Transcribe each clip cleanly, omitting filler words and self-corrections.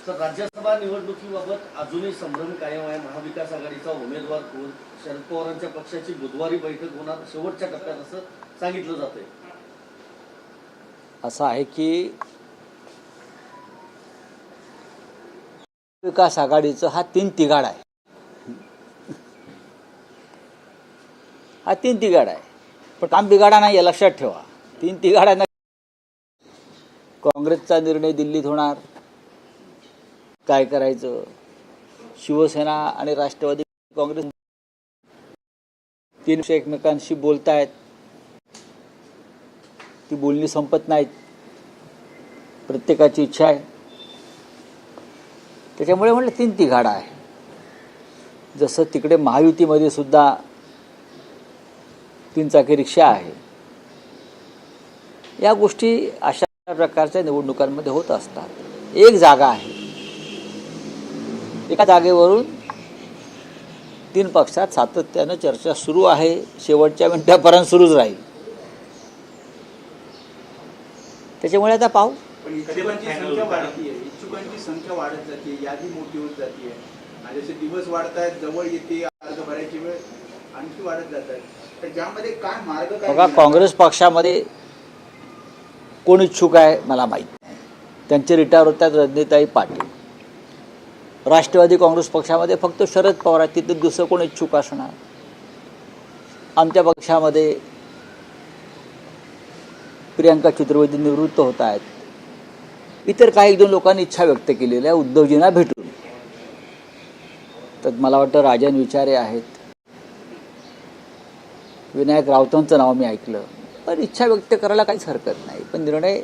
तर राज्यसभा निवडणुकीबाबत अजूनही संभ्रम कायम आहे. महाविकास आघाडीचा उमेदवार कोण, शरद पवारांच्या पक्षाची बुधवारी बैठक होणार शेवटच्या टप्प्यात असं सांगितलं जातंय. असं आहे की विकास आघाडीचं हा तीन तिघाड आहे. हा तीन तिघाड आहे, पण काम बिघाडा नाही, लक्षात ठेवा. तीन तिघाडांना काँग्रेसचा निर्णय दिल्लीत होणार, काय करायचं. शिवसेना आणि राष्ट्रवादी काँग्रेस तीन एकमेकांशी बोलतायत, ती बोलणी संपत नाहीत, प्रत्येकाची इच्छा आहे. त्याच्यामुळे म्हटलं तीन तिघाडा आहे. जसं तिकडे महायुतीमध्ये सुद्धा तीन चाकी रिक्षा आहे. या गोष्टी अशा प्रकारच्या निवडणुकांमध्ये होत असतात. एक जागा आहे, एका जागेवरून तीन पक्षात सातत्यानं चर्चा सुरू आहे, शेवटच्या मिनिटापर्यंत सुरूच राहील. त्याच्यामुळे आता पाहू. इच्छुकांची संख्या वाढतीये, इच्छुकांची संख्या वाढत जाते, यादी मोठी होत जाते आणि जसे दिवस वाढतायत, जवळ येते, अर्ज भरायची वेळ आणखी वाढत जात आहे. तर ज्यामध्ये काय मार्ग काय? बघा, काँग्रेस पक्षामध्ये कोण इच्छुक आहे मला माहीत नाही. त्यांचे रिटायर होतात रजनीताई पाटील. राष्ट्रवादी काँग्रेस पक्षामध्ये फक्त शरद पवार आहेत, तिथे दुसरं कोण इच्छुक असणार. आमच्या पक्षामध्ये प्रियंका चतुर्वेदी निवृत्त होत आहेत. इतर काही एक दोन लोकांनी इच्छा व्यक्त केलेली आहे उद्धवजींना भेटून. तर मला वाटतं राजन विचारे आहेत, विनायक राऊतांचं नाव मी ऐकलं. पण इच्छा व्यक्त करायला काहीच हरकत नाही. पण निर्णय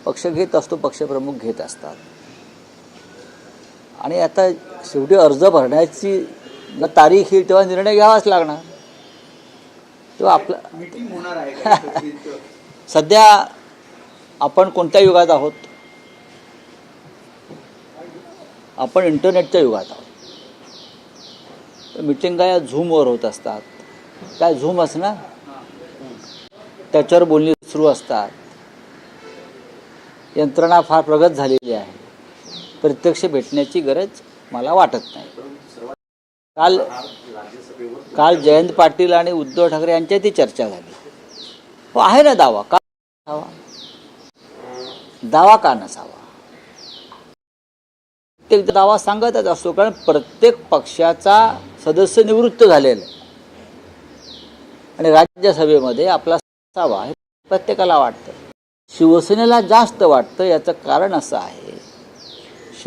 पक्ष घेत असतो, पक्षप्रमुख घेत असतात. आणि आता शेवटी अर्ज भरण्याची तारीख येईल तेव्हा निर्णय घ्यावाच लागणार. तेव्हा आपला मीटिंग होणार आहे. सध्या आपण कोणत्या युगात आहोत? आपण इंटरनेटच्या युगात आहोत. मिटिंगा या झूमवर होत असतात. काय झूम असणार, त्याच्यावर बोलणी सुरू असतात. यंत्रणा फार प्रगत झालेली आहे. प्रत्यक्ष भेटण्याची गरज मला वाटत नाही. काल जयंत पाटील आणि उद्धव ठाकरे यांच्यातही चर्चा झाली. हो, आहे ना दावा. का नसावा? दावा का नसावा? प्रत्येक दावा सांगतच असतो, कारण प्रत्येक पक्षाचा सदस्य निवृत्त झालेला आहे आणि राज्यसभेमध्ये आपला असावा हे प्रत्येकाला वाटतं. शिवसेनेला जास्त वाटतं. याचं कारण असं आहे